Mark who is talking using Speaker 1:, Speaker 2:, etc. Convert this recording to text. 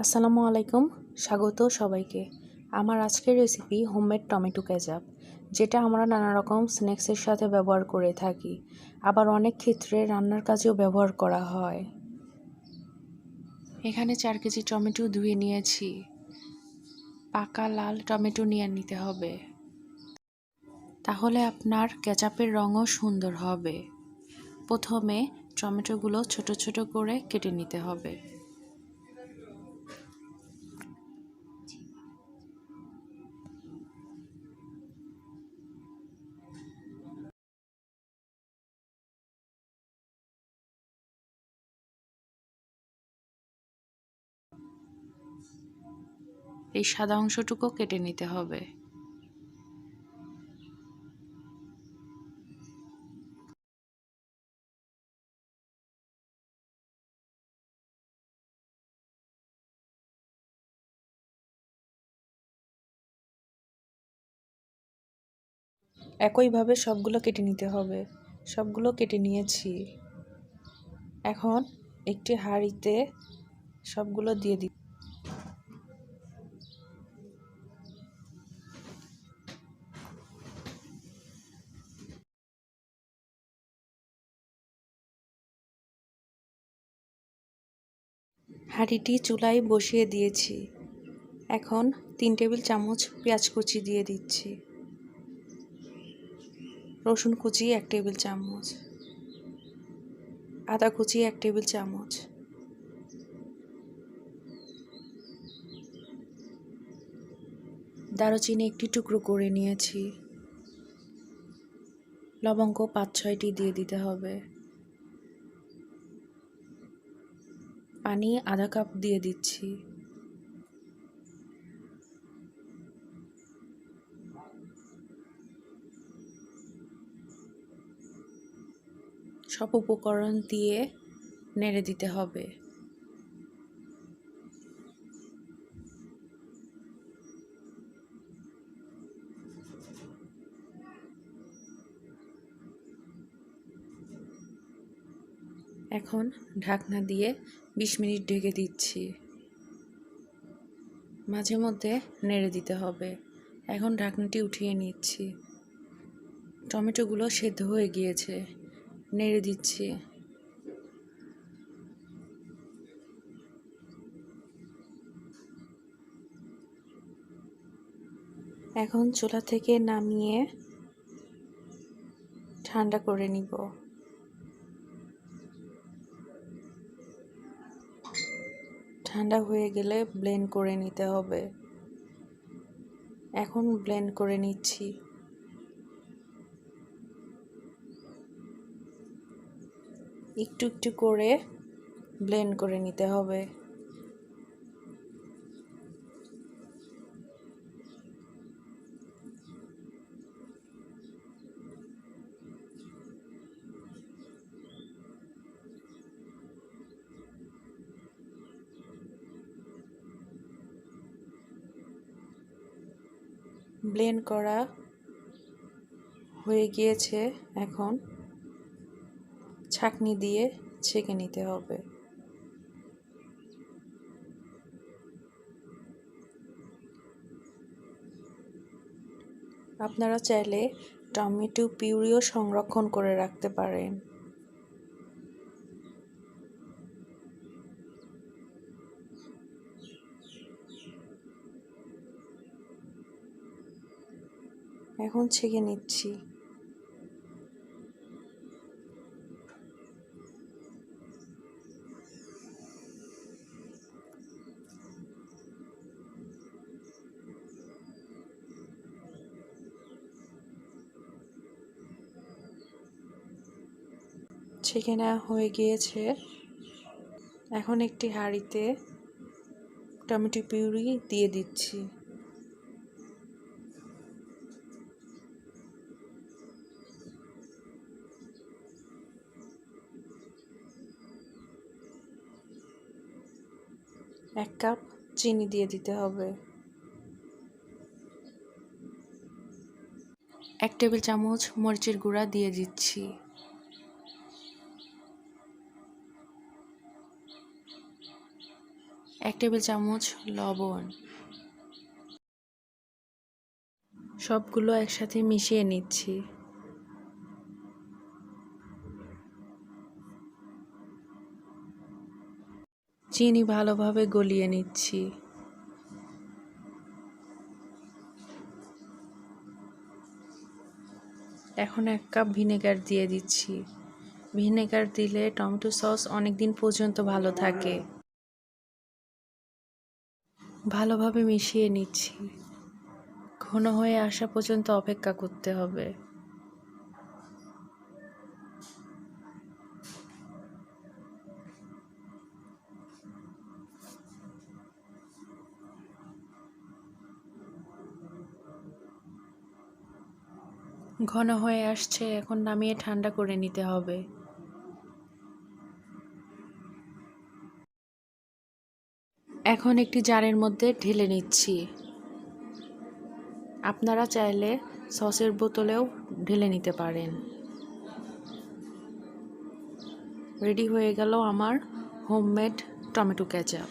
Speaker 1: আসসালামু আলাইকুম, স্বাগত সবাইকে। আমার আজকের রেসিপি হোমমেড টমেটো কেচাপ, যেটা আমরা নানা রকম স্ন্যাক্সের সাথে ব্যবহার করে থাকি, আবার অনেক ক্ষেত্রে রান্নার কাজেও ব্যবহার করা হয়। এখানে 4 কেজি টমেটো ধুয়ে নিয়েছি। পাকা লাল টমেটো নিয়ে নিতে হবে, তাহলে আপনার কেচাপের রঙও সুন্দর হবে। প্রথমে টমেটোগুলো ছোট ছোট করে কেটে নিতে হবে। এই সাদা অংশটুকু কেটে নিতে হবে। একইভাবে সবগুলো কেটে নিতে হবে। সবগুলো কেটে নিয়েছি। এখন একটি হাঁড়িতে সবগুলো দিয়ে দিই। হাঁড়িটি চুলায় বসিয়ে দিয়েছি। এখন 3 টেবিল চামচ পেঁয়াজ কুচি দিয়ে দিচ্ছি। রসুন কুচি 1 টেবিল চামচ, আদা কুচি 1 টেবিল চামচ, দারুচিনি একটি টুকরো করে নিয়েছি। লবঙ্গ 5-6টি দিয়ে দিতে হবে। পানি আধা কাপ দিয়ে দিচ্ছি। সব উপকরণ দিয়ে নেড়ে দিতে হবে। এখন ঢাকনা দিয়ে 20 মিনিট ঢেকে দিচ্ছি। মাঝে মধ্যে নেড়ে দিতে হবে। এখন ঢাকনাটি উঠিয়ে নিচ্ছি। টমেটোগুলো সেদ্ধ হয়ে গিয়েছে, নেড়ে দিচ্ছি। এখন চুলা থেকে নামিয়ে ঠান্ডা করে নিব। ঠান্ডা হয়ে গেলে ব্লেন্ড করে নিতে হবে। এখন ব্লেন্ড করে নিচ্ছি। একটু একটু করে ব্লেন্ড করে নিতে হবে। ব্লেন্ড করা হয়ে গিয়েছে। এখন ছাঁকনি দিয়ে ছেঁকে নিতে হবে। আপনারা চাইলে টমেটো পিউরিও সংরক্ষণ করে রাখতে পারেন। এখন ছেঁকে নিচ্ছি। ছেঁকে নেওয়া হয়ে গিয়েছে। এখন একটি হাঁড়িতে টমেটো পিউরি দিয়ে দিচ্ছি। এক কাপ চিনি দিয়ে দিতে হবে। 1 টেবিল চামচ মরিচের গুঁড়া দিয়ে দিচ্ছি। 1 টেবিল চামচ লবণ। সবগুলো একসাথে মিশিয়ে নিচ্ছি। চিনি ভালোভাবে গলিয়ে নিচ্ছি। এখন 1 কাপ ভিনেগার দিয়ে দিচ্ছি। ভিনেগার দিলে টমেটো সস অনেক দিন পর্যন্ত ভালো থাকে। ভালোভাবে মিশিয়ে নিচ্ছি। ঘন হয়ে আসা পর্যন্ত অপেক্ষা করতে হবে। ঘন হয়ে আসছে, এখন নামিয়ে ঠান্ডা করে নিতে হবে। এখন একটি জারের মধ্যে ঢেলে নিচ্ছি। আপনারা চাইলে সসের বোতলেও ঢেলে নিতে পারেন। রেডি হয়ে গেল আমার হোমমেড টমেটো কেচাপ।